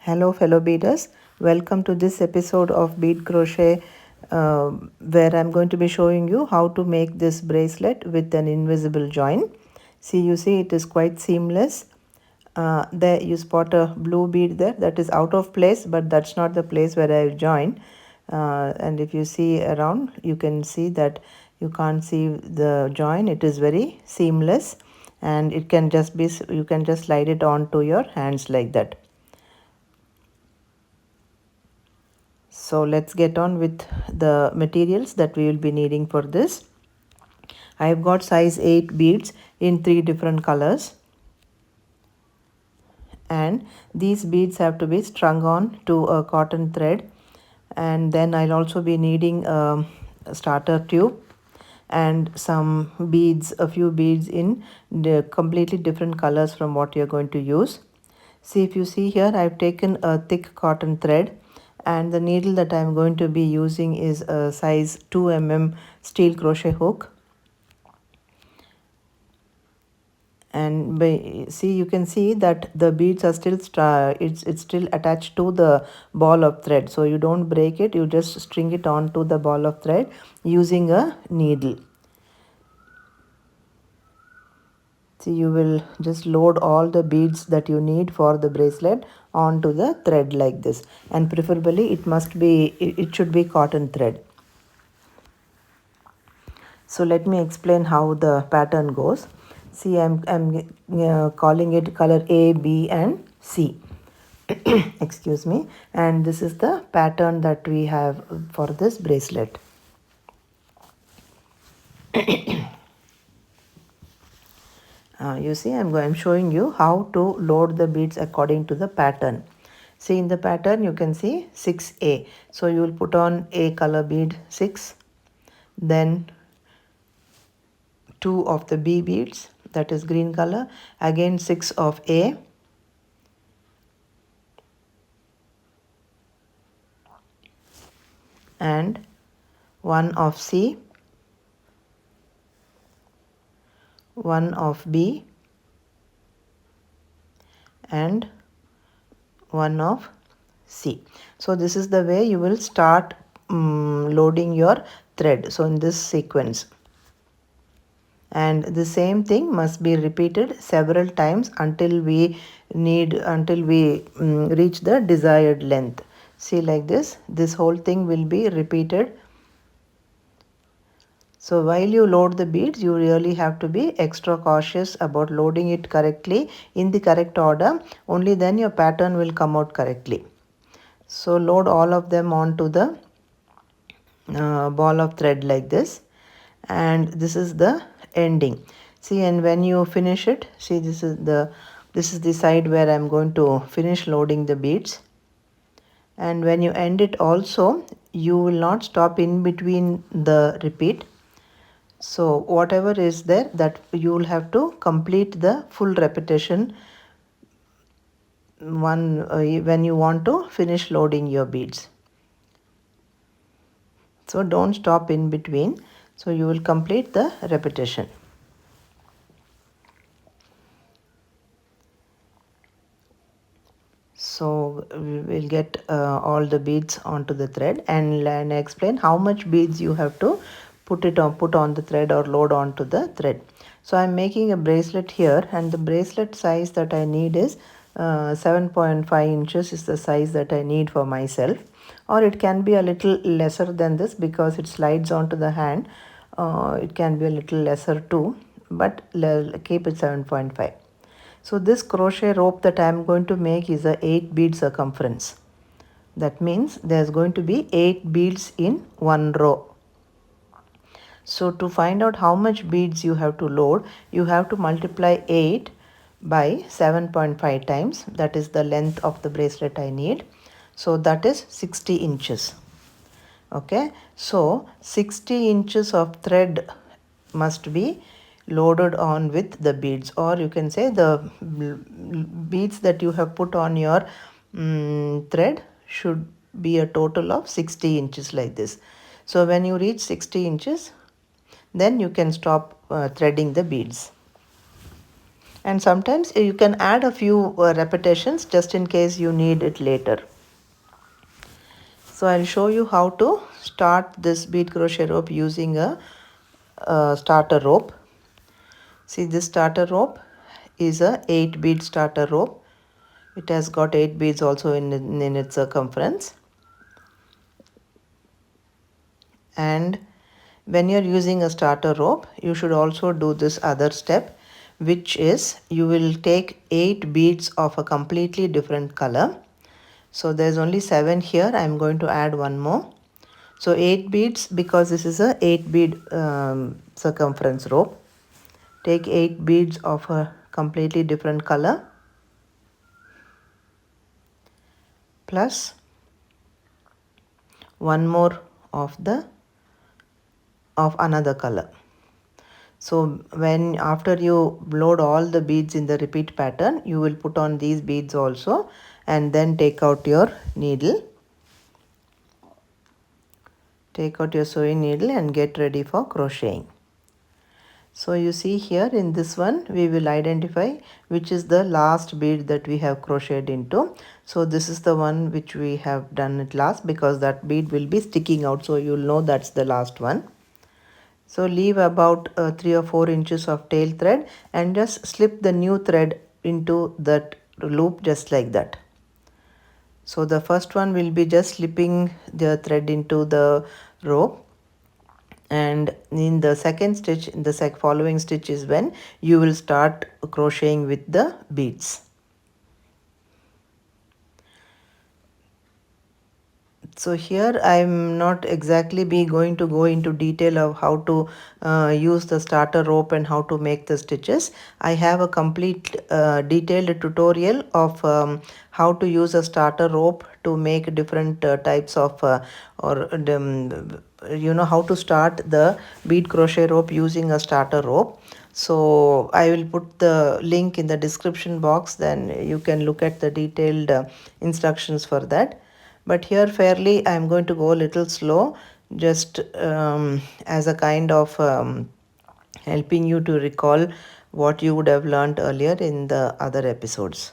Hello fellow beaders, welcome to this episode of Bead Crochet where I'm going to be showing you how to make this bracelet with an invisible join. You see it is quite seamless. There you spot a blue bead there that is out of place, but that's not the place where I've joined. And if you see around, you can see that you can't see the join. It is very seamless and it can just be, you can just slide it onto your hands like that. So let's get on with the materials that we will be needing for this. I have got size 8 beads in 3 different colors, and these beads have to be strung on to a cotton thread. And then I'll also be needing a starter tube and some beads, a few beads in the completely different colors from what you're going to use. If you see here, I've taken a thick cotton thread, and the needle that I'm going to be using is a size 2 mm steel crochet hook. And you can see that the beads are still it's still attached to the ball of thread, so you don't break it, you just string it onto the ball of thread using a needle. You will just load all the beads that you need for the bracelet onto the thread like this, and preferably it should be cotton thread. So let me explain how the pattern goes. I'm calling it color A, B and C. Excuse me. And this is the pattern that we have for this bracelet. You see, I'm showing you how to load the beads according to the pattern. See, in the pattern you can see 6A. So you will put on A color bead 6, then 2 of the B beads, that is green color, again 6 of A, and 1 of C, 1 of B, and 1 of C. So this is the way you will start loading your thread. So in this sequence, and the same thing must be repeated several times until we reach the desired length. See, like this whole thing will be repeated. So while you load the beads, you really have to be extra cautious about loading it correctly in the correct order. Only then your pattern will come out correctly. So load all of them onto the ball of thread like this, and this is the ending. See, and when you finish it, see, this is the side where I'm going to finish loading the beads. And when you end it also, you will not stop in between the repeat. So whatever is there, that you will have to complete the full repetition when you want to finish loading your beads. So don't stop in between. So you will complete the repetition. So we will get all the beads onto the thread, and explain how much beads you have to put on the thread or load onto the thread. So I'm making a bracelet here, and the bracelet size that I need is 7.5 inches is the size that I need for myself, or it can be a little lesser than this because it slides onto the hand. It can be a little lesser too, but keep it 7.5. So this crochet rope that I am going to make is a 8 bead circumference. That means there's going to be 8 beads in one row. So to find out how much beads you have to load, you have to multiply 8 by 7.5 times. That is the length of the bracelet I need. So that is 60 inches. Okay, so 60 inches of thread must be loaded on with the beads, or you can say the beads that you have put on your thread should be a total of 60 inches like this. So when you reach 60 inches, then you can stop threading the beads. And sometimes you can add a few repetitions just in case you need it later. So I'll show you how to start this bead crochet rope using a starter rope. See, this starter rope is a 8 bead starter rope. It has got 8 beads also in its circumference. And when you're using a starter rope, you should also do this other step, which is you will take 8 beads of a completely different color. So there's only 7 here. I'm going to add one more. So 8 beads, because this is a 8 bead circumference rope. Take 8 beads of a completely different color plus one more of another color. So when after you load all the beads in the repeat pattern, you will put on these beads also and then take out your needle. Take out your sewing needle and get ready for crocheting. So you see here in this one, we will identify which is the last bead that we have crocheted into. So this is the one which we have done it last, because that bead will be sticking out. So you'll know that's the last one. So leave about 3 or 4 inches of tail thread and just slip the new thread into that loop just like that. So the first one will be just slipping the thread into the rope. And in the second stitch, the following stitch is when you will start crocheting with the beads. So here I'm not exactly going to go into detail of how to use the starter rope and how to make the stitches. I have a complete detailed tutorial of how to use a starter rope to make different types of how to start the bead crochet rope using a starter rope. So I will put the link in the description box, then you can look at the detailed instructions for that. But here fairly I'm going to go a little slow, just as a kind of helping you to recall what you would have learned earlier in the other episodes.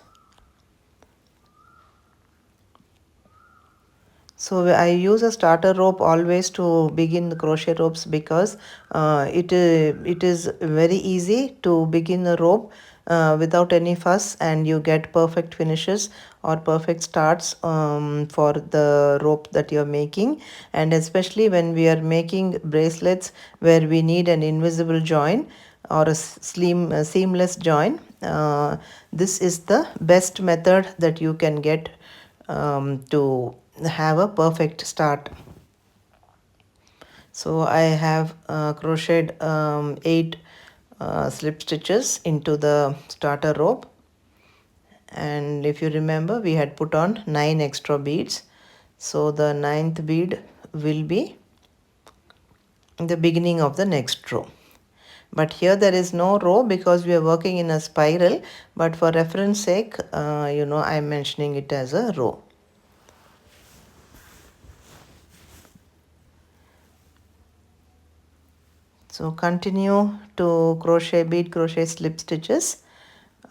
So I use a starter rope always to begin the crochet ropes, because it is very easy to begin a rope without any fuss, and you get perfect finishes or perfect starts for the rope that you're making. And especially when we are making bracelets where we need an invisible join or a seamless join, this is the best method that you can get to have a perfect start. So I have crocheted 8 slip stitches into the starter rope, and if you remember, we had put on 9 extra beads. So the 9th bead will be in the beginning of the next row. But here there is no row because we are working in a spiral, but for reference sake, I am mentioning it as a row. So continue to crochet, bead crochet slip stitches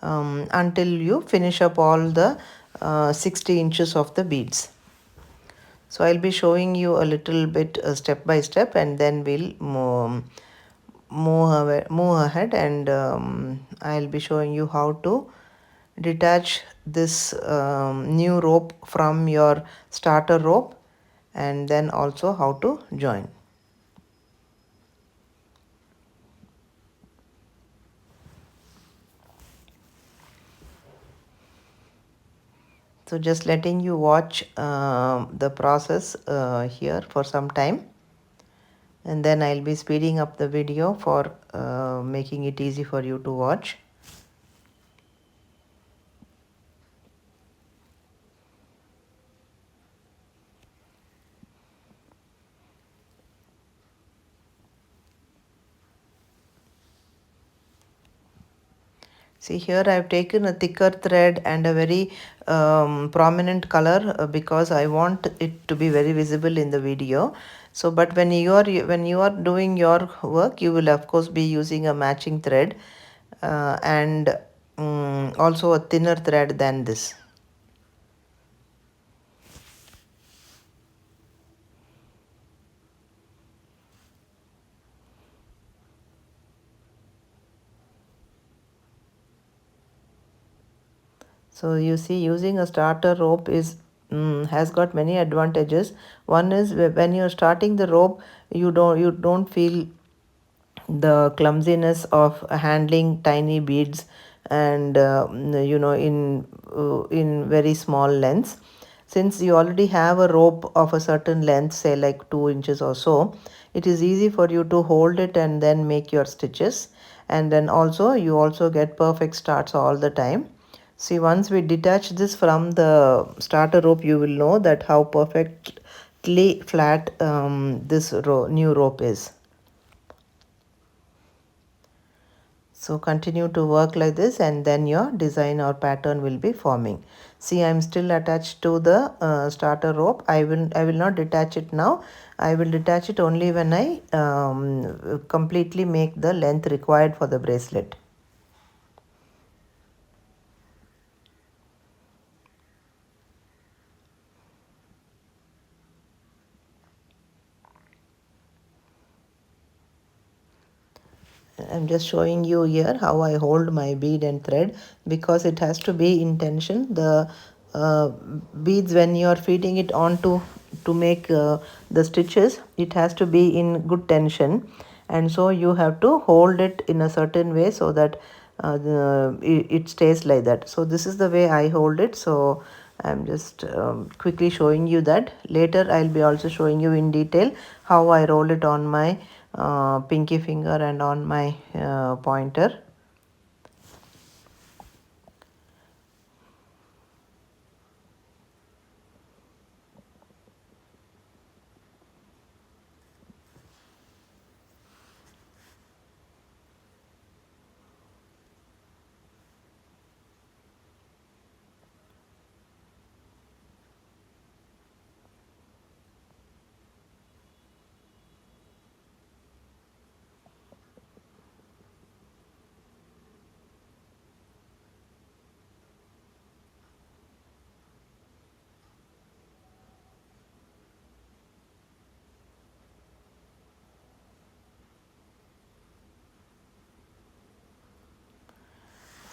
until you finish up all the 60 inches of the beads. So I'll be showing you a little bit step by step, and then we'll move ahead, and I'll be showing you how to detach this new rope from your starter rope, and then also how to join. So just letting you watch the process here for some time, and then I'll be speeding up the video for making it easy for you to watch. See, here I have taken a thicker thread and a very prominent color because I want it to be very visible in the video. So but when you are doing your work, you will of course be using a matching thread, and also a thinner thread than this. So you see, using a starter rope is has got many advantages. One is when you're starting the rope, you don't feel the clumsiness of handling tiny beads, and in very small lengths. Since you already have a rope of a certain length, say like 2 inches or so, it is easy for you to hold it and then make your stitches. And then also you also get perfect starts all the time. See, once we detach this from the starter rope, you will know that how perfectly flat this new rope is. So continue to work like this, and then your design or pattern will be forming. See, I am still attached to the starter rope. I will not detach it now. I will detach it only when I completely make the length required for the bracelet. I'm just showing you here how I hold my bead and thread, because it has to be in tension. The uh, beads, when you are feeding it on to make the stitches, it has to be in good tension, and so you have to hold it in a certain way so that it stays like that. So this is the way I hold it. So I'm just quickly showing you that. Later I'll be also showing you in detail how I roll it on my pinky finger and on my pointer.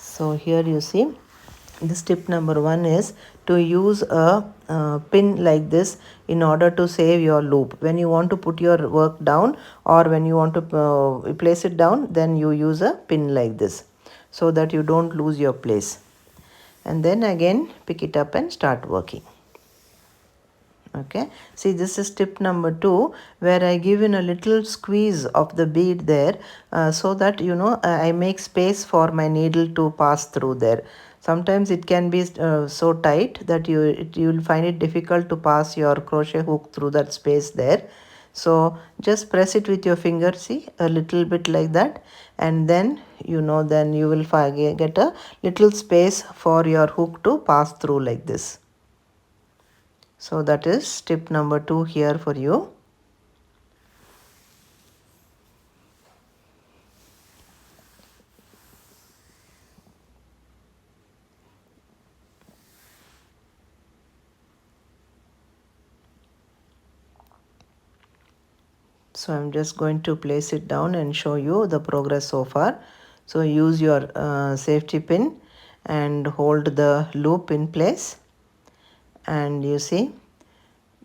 So here you see, this tip number 1 is to use a pin like this in order to save your loop. When you want to put your work down, or when you want to place it down, then you use a pin like this so that you don't lose your place. And then again pick it up and start working. Okay, see, this is tip number 2, where I give in a little squeeze of the bead there, so that I make space for my needle to pass through there. Sometimes it can be so tight that you will find it difficult to pass your crochet hook through that space there. So just press it with your finger, see, a little bit like that, and then then you will get a little space for your hook to pass through like this. So that is tip number 2 here for you. So I'm just going to place it down and show you the progress so far. So use your safety pin and hold the loop in place, and you see,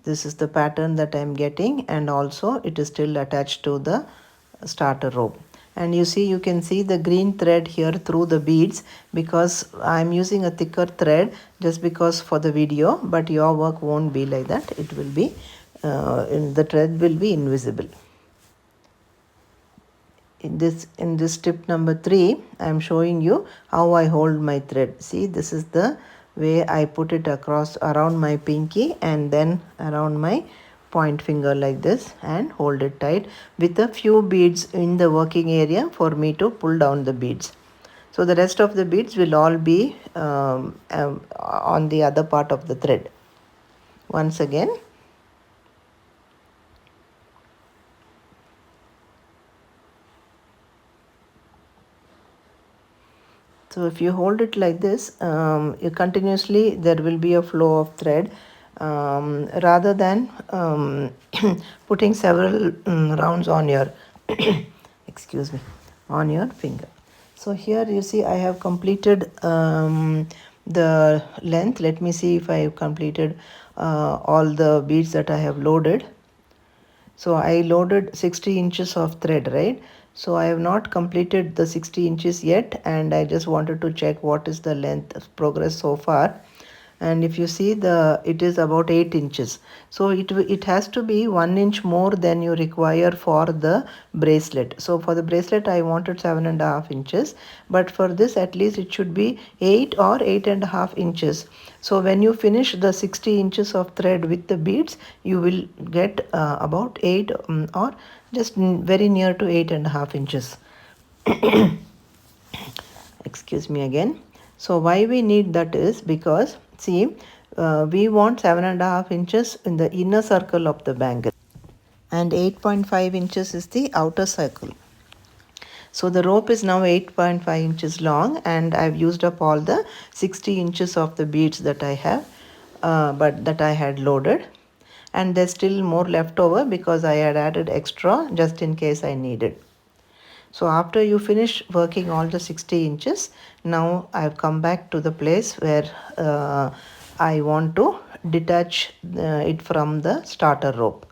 this is the pattern that I'm getting, and also it is still attached to the starter rope. And you see, you can see the green thread here through the beads, because I'm using a thicker thread just because for the video, but your work won't be like that. It will be the thread will be invisible. In this tip number 3, I am showing you how I hold my thread. See, this is the way I put it across around my pinky and then around my point finger like this, and hold it tight with a few beads in the working area for me to pull down the beads. So the rest of the beads will all be on the other part of the thread. Once again, So if you hold it like this, you continuously there will be a flow of thread, rather than putting several rounds on your excuse me, on your finger. So here you see I have completed the length. Let me see if I have completed all the beads that I have loaded. So I loaded 60 inches of thread, right? So I have not completed the 60 inches yet, and I just wanted to check what is the length of progress so far. And if you see, it is about 8 inches, so it has to be 1 inch more than you require for the bracelet. So for the bracelet I wanted 7.5 inches, but for this at least it should be 8 or 8.5 inches. So when you finish the 60 inches of thread with the beads, you will get about 8 or just very near to 8.5 inches. Excuse me again. So why we need that is because, see, we want 7.5 inches in the inner circle of the bangle, and 8.5 inches is the outer circle. So the rope is now 8.5 inches long, and I've used up all the 60 inches of the beads that I have, but that I had loaded, and there's still more left over because I had added extra just in case I needed. So after you finish working all the 60 inches, now I've come back to the place where I want to detach it from the starter rope.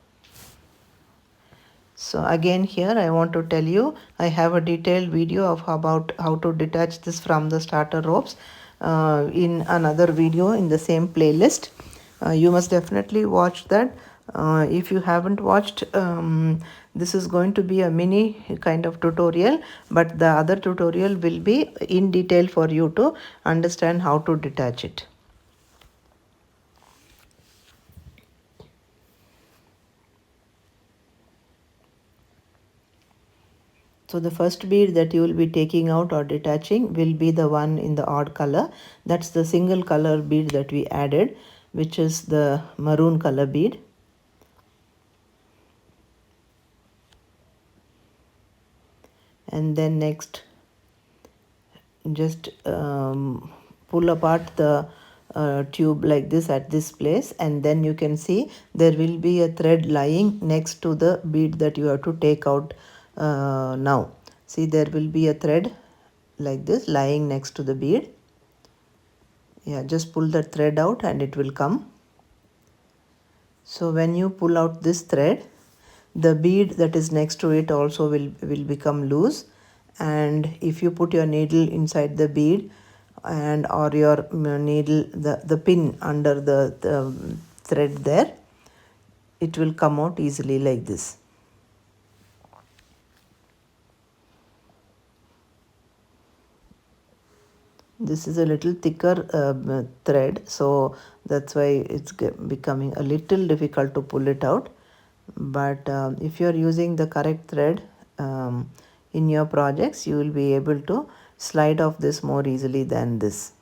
So again here I want to tell you, I have a detailed video of about how to detach this from the starter ropes in another video in the same playlist. You must definitely watch that. If you haven't watched, this is going to be a mini kind of tutorial, but the other tutorial will be in detail for you to understand how to detach it. So the first bead that you will be taking out or detaching will be the one in the odd color. That's the single color bead that we added, which is the maroon color bead. And then next, just pull apart the tube like this at this place, and then you can see there will be a thread lying next to the bead that you have to take out now. See, there will be a thread like this lying next to the bead. Yeah, just pull the thread out and it will come. So when you pull out this thread, the bead that is next to it also will become loose, and if you put your needle inside the bead and or your needle, the pin under the thread there, it will come out easily like this. This is a little thicker thread, so that's why it's becoming a little difficult to pull it out. But if you are using the correct thread in your projects, you will be able to slide off this more easily than this.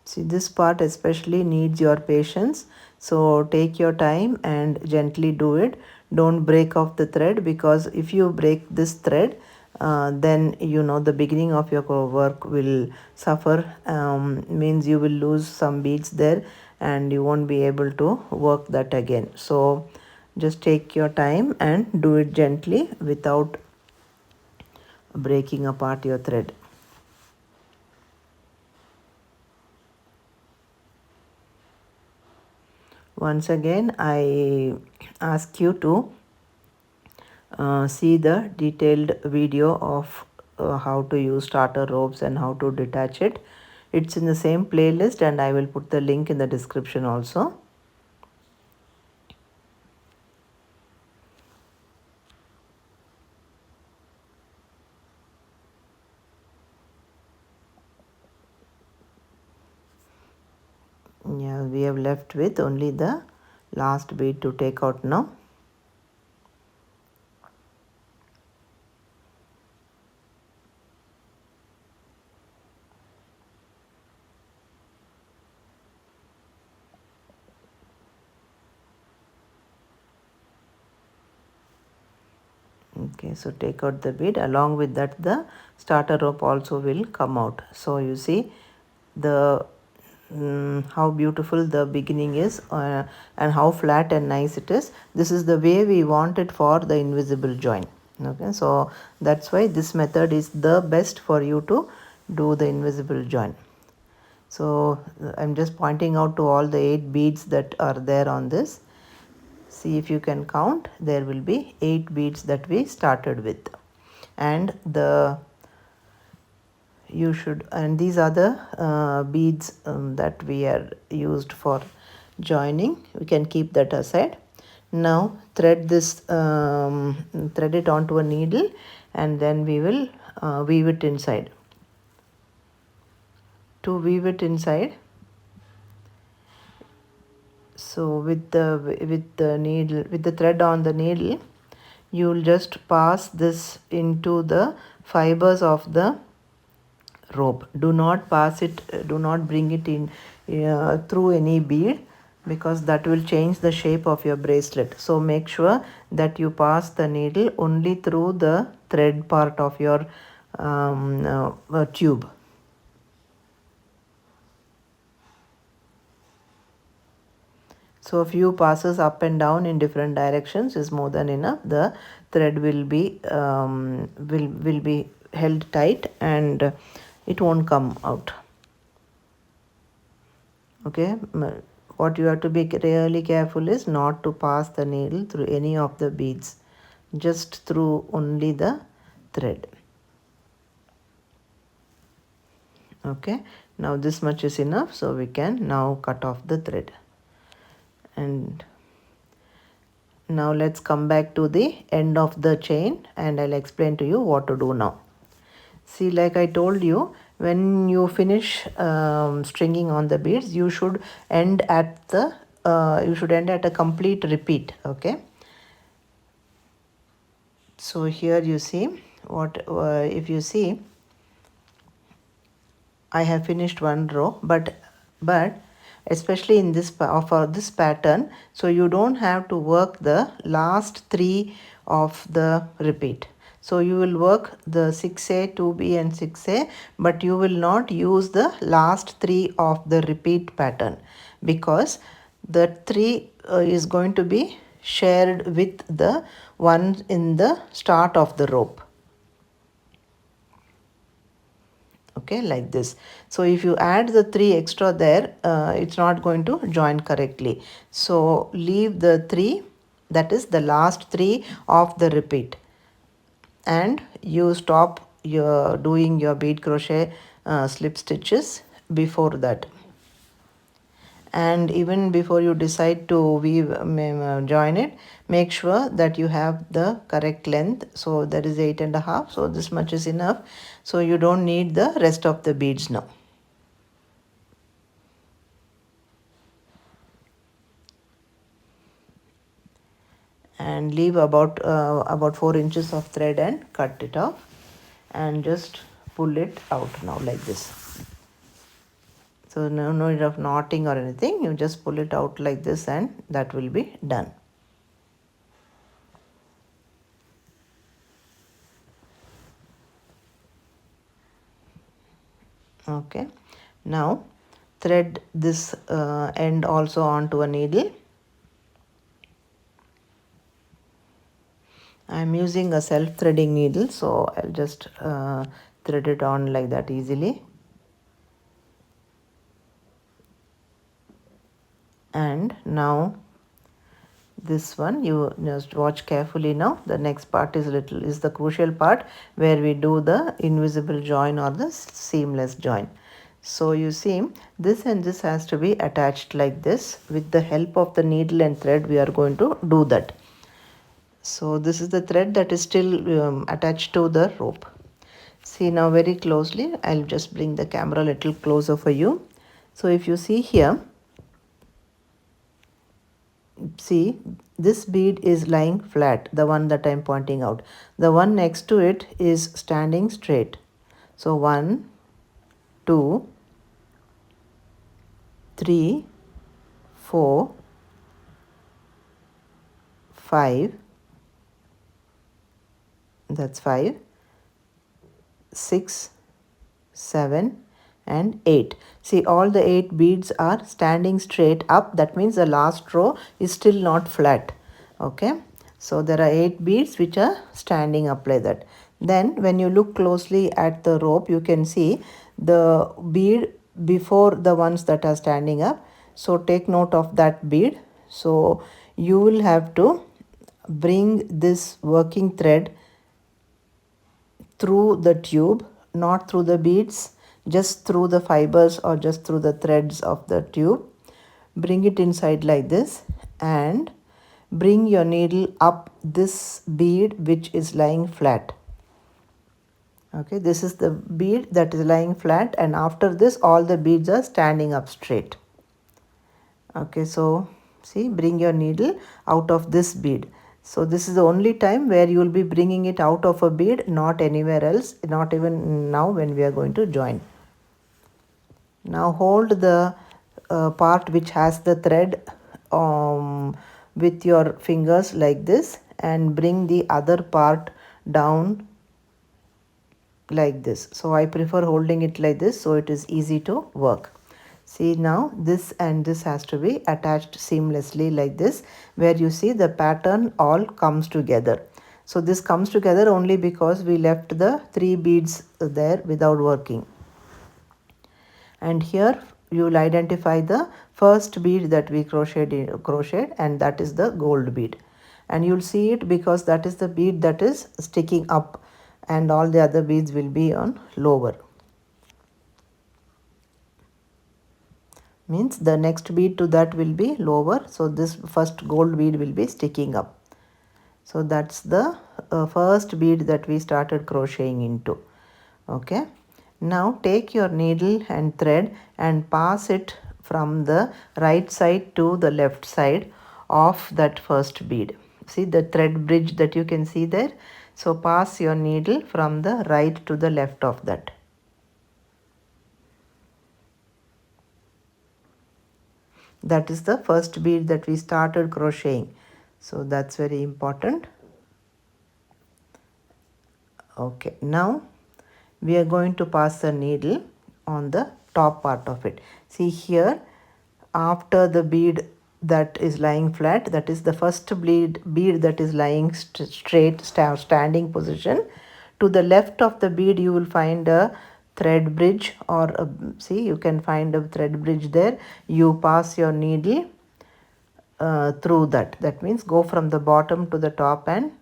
See, this part especially needs your patience, so take your time and gently do it. Don't break off the thread, because if you break this thread, then you know the beginning of your work will suffer. Means you will lose some beads there and you won't be able to work that again. So just take your time and do it gently without breaking apart your thread. Once again, I ask you to see the detailed video of how to use starter ropes and how to detach it. It's in the same playlist, and I will put the link in the description also. Yeah, we have left with only the last bead to take out now. Okay, so take out the bead. Along with that, the starter rope also will come out. So you see the how beautiful the beginning is, and how flat and nice it is. This is the way we want it for the invisible join. Okay, so that's why this method is the best for you to do the invisible join. So I'm just pointing out to all the 8 beads that are there on this. See if you can count. There will be 8 beads that we started with, and these are the beads that we are used for joining. We can keep that aside. Now thread it onto a needle, and then we will weave it inside. To weave it inside, so with the thread on the needle, you will just pass this into the fibers of the rope. Do not pass it, do not bring it in through any bead, because that will change the shape of your bracelet. So make sure that you pass the needle only through the thread part of your tube. So a few passes up and down in different directions is more than enough. The thread will be held tight, and it won't come out. Okay, what you have to be really careful is not to pass the needle through any of the beads, just through only the thread. Okay, now this much is enough, so we can now cut off the thread. And now let's come back to the end of the chain, and I'll explain to you what to do now. See, like I told you, when you finish stringing on the beads, you should end at a complete repeat. Okay, so here you see what if you see, I have finished one row, but especially in this for this pattern, so you don't have to work the last 3 of the repeat. So you will work the 6A, 2B and 6A, but you will not use the last 3 of the repeat pattern, because the 3 is going to be shared with the one in the start of the rope. Okay, like this. So if you add the 3 extra there, it's not going to join correctly. So leave the 3, that is the last 3 of the repeat, and you stop your doing your bead crochet slip stitches before that. And even before you decide to weave join it, make sure that you have the correct length. So that is 8.5, so this much is enough, so you don't need the rest of the beads now. And leave about 4 inches of thread and cut it off, and just pull it out now like this. So no need of knotting or anything, you just pull it out like this, and that will be done. Okay, now thread this end also onto a needle. I am using a self-threading needle, so I'll just thread it on like that easily. And now this one, you just watch carefully now. The next part is the crucial part, where we do the invisible join or the seamless join. So you see, this and this has to be attached like this. With the help of the needle and thread, we are going to do that. So this is the thread that is still attached to the rope. See now very closely, I'll just bring the camera a little closer for you. So if you see here, see this bead is lying flat, the one that I'm pointing out. The one next to it is standing straight. So 1, 2, 3, 4, 5, That's 5, 6, 7 and 8. See, all the 8 beads are standing straight up. That means the last row is still not flat. Okay, so there are 8 beads which are standing up like that. Then when you look closely at the rope, you can see the bead before the ones that are standing up. So take note of that bead. So you will have to bring this working thread through the tube, not through the beads, just through the fibers or just through the threads of the tube. Bring it inside like this and bring your needle up this bead which is lying flat. Okay, this is the bead that is lying flat, and after this all the beads are standing up straight. Okay, so see, bring your needle out of this bead. So this is the only time where you will be bringing it out of a bead, not anywhere else, not even now when we are going to join. Now hold the part which has the thread with your fingers like this, and bring the other part down like this. So I prefer holding it like this so it is easy to work. See, now this and this has to be attached seamlessly like this, where you see the pattern all comes together. So this comes together only because we left the 3 beads there without working. And here you will identify the first bead that we crocheted, and that is the gold bead. And you will see it because that is the bead that is sticking up, and all the other beads will be on lower. Means the next bead to that will be lower, so this first gold bead will be sticking up. So that's the first bead that we started crocheting into. Okay, now take your needle and thread and pass it from the right side to the left side of that first bead. See the thread bridge that you can see there. So pass your needle from the right to the left of that. That is the first bead that we started crocheting. So that's very important. Okay, now we are going to pass the needle on the top part of it. See here, after the bead that is lying flat, that is the first bead that is lying straight, standing position. To the left of the bead you will find a thread bridge, or see, you can find a thread bridge there. You pass your needle through that. That means go from the bottom to the top and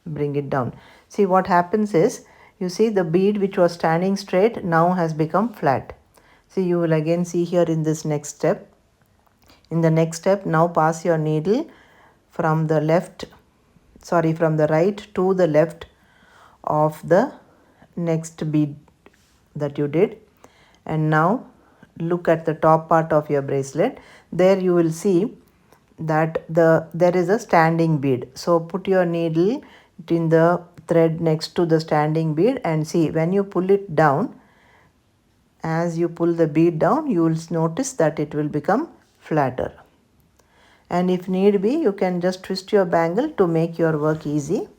bring it down. See what happens is, you see the bead which was standing straight now has become flat. See, you will again see here in this next step. In the next step, now pass your needle from the right to the left of the next bead that you did. And now look at the top part of your bracelet. There you will see that there is a standing bead. So put your needle in the thread next to the standing bead, and see, when you pull it down, as you pull the bead down, you will notice that it will become flatter. And if need be, you can just twist your bangle to make your work easy.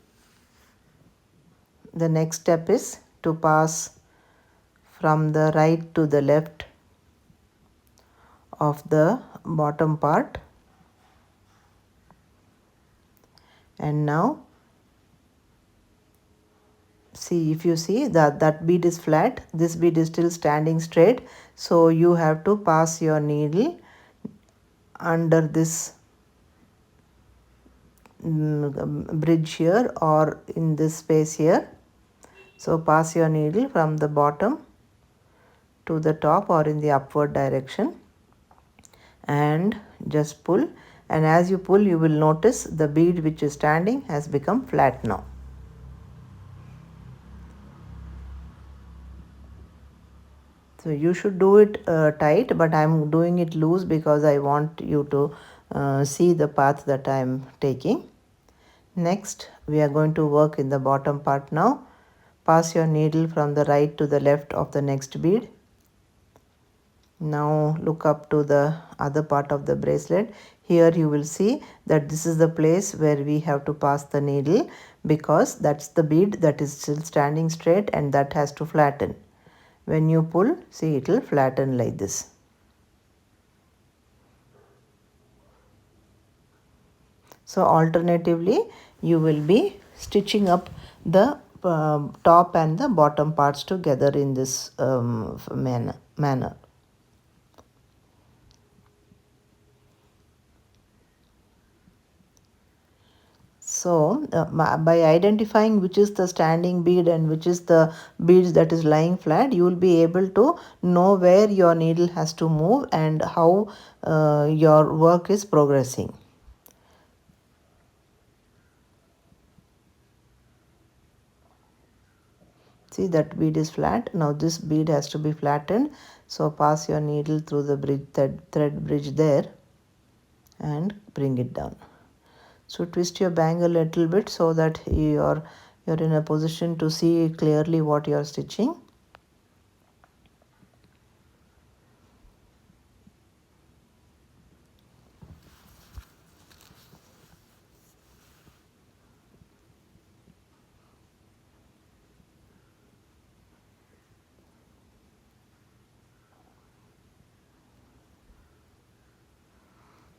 The next step is to pass from the right to the left of the bottom part. And now see, if you see that bead is flat, this bead is still standing straight, so you have to pass your needle under this bridge here, or in this space here. So pass your needle from the bottom to the top or in the upward direction, and just pull. And as you pull, you will notice the bead which is standing has become flat now. So you should do it tight, but I am doing it loose because I want you to see the path that I am taking. Next, we are going to work in the bottom part now. Pass your needle from the right to the left of the next bead. Now look up to the other part of the bracelet. here you will see that this is the place where we have to pass the needle, because that's the bead that is still standing straight and that has to flatten. When you pull, see, it will flatten like this. So alternatively, you will be stitching up the top and the bottom parts together in this manner. So by identifying which is the standing bead and which is the beads that is lying flat, you will be able to know where your needle has to move and how your work is progressing. See, that bead is flat. Now this bead has to be flattened. So pass your needle through the thread bridge there and bring it down. So twist your bangle a little bit so that you're in a position to see clearly what you're stitching.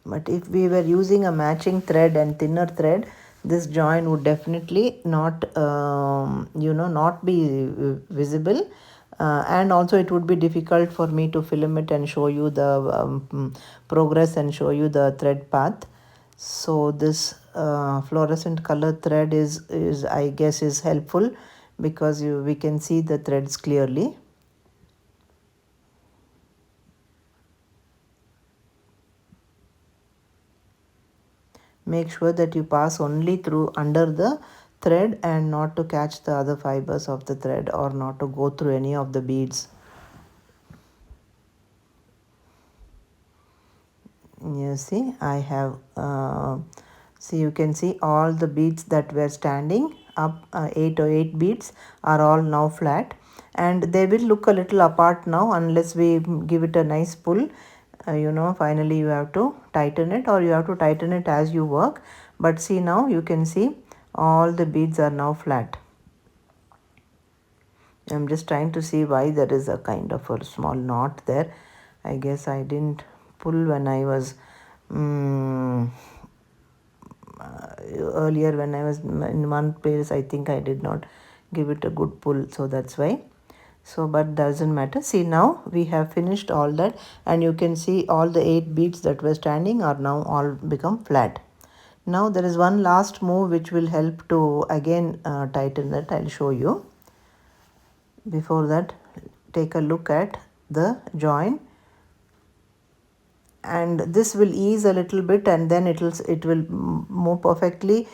But if we were using a matching thread and thinner thread, this join would definitely not not be visible, and also it would be difficult for me to film it and show you the progress and show you the thread path. So this fluorescent color thread is I guess is helpful, because we can see the threads clearly. Make sure that you pass only through under the thread and not to catch the other fibers of the thread or not to go through any of the beads. You see, I have see, you can see all the beads that were standing up, 8 beads are all now flat, and they will look a little apart now unless we give it a nice pull. Finally you have to tighten it, or you have to tighten it as you work. But see, now you can see all the beads are now flat. I'm just trying to see why there is a kind of a small knot there. I guess I didn't pull when I was earlier when I was in one place. I think I did not give it a good pull, so that's why. So but doesn't matter. See, now we have finished all that, and you can see all the 8 beads that were standing are now all become flat. Now there is one last move which will help to again tighten that. I'll show you. Before that, take a look at the join, and this will ease a little bit, and then it will more perfectly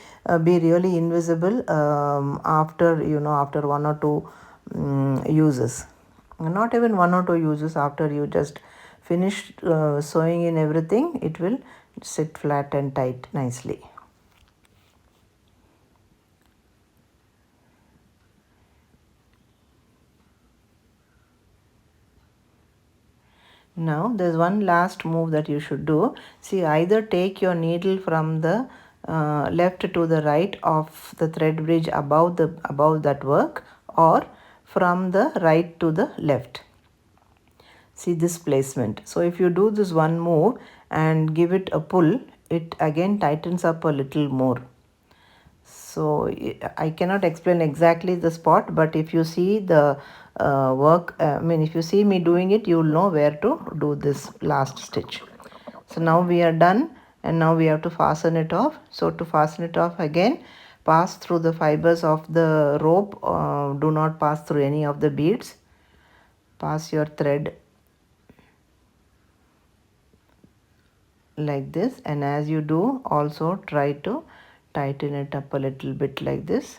be really invisible after after 1 or 2 uses. Not even 1 or 2 uses, after you just finish sewing in everything, it will sit flat and tight nicely. Now there's one last move that you should do. See, either take your needle from the left to the right of the thread bridge above that work, or from the right to the left. See this placement. So if you do this one move and give it a pull, it again tightens up a little more. So I cannot explain exactly the spot, but if you see the work, if you see me doing it, you will know where to do this last stitch. So now we are done, and now we have to fasten it off. So to fasten it off, again pass through the fibers of the rope. Do not pass through any of the beads. Pass your thread like this, and as you do, also try to tighten it up a little bit like this.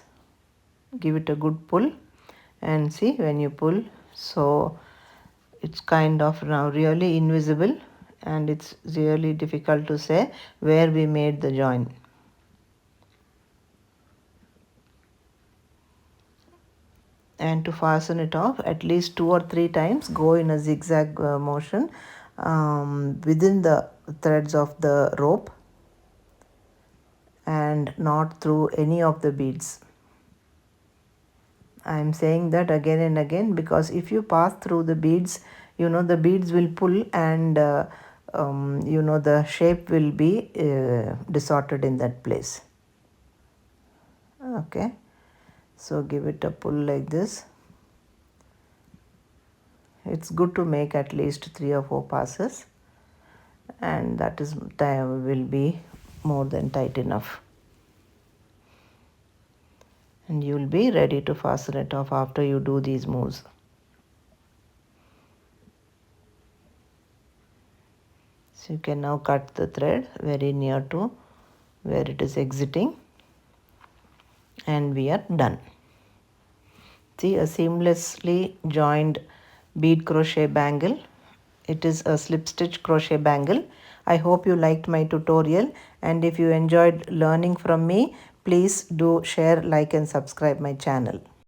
Give it a good pull, and see, when you pull, so it's kind of now really invisible, and it's really difficult to say where we made the join. And to fasten it off, at least 2 or 3 times go in a zigzag motion within the threads of the rope and not through any of the beads. I am saying that again and again because if you pass through the beads, the beads will pull and the shape will be distorted in that place. Okay, so give it a pull like this. It's good to make at least 3 or 4 passes, and that is will be more than tight enough. And you will be ready to fasten it off after you do these moves. So you can now cut the thread very near to where it is exiting, and we are done. See, a seamlessly joined bead crochet bangle. It is a slip stitch crochet bangle. I hope you liked my tutorial, and if you enjoyed learning from me, please do share, like and subscribe my channel.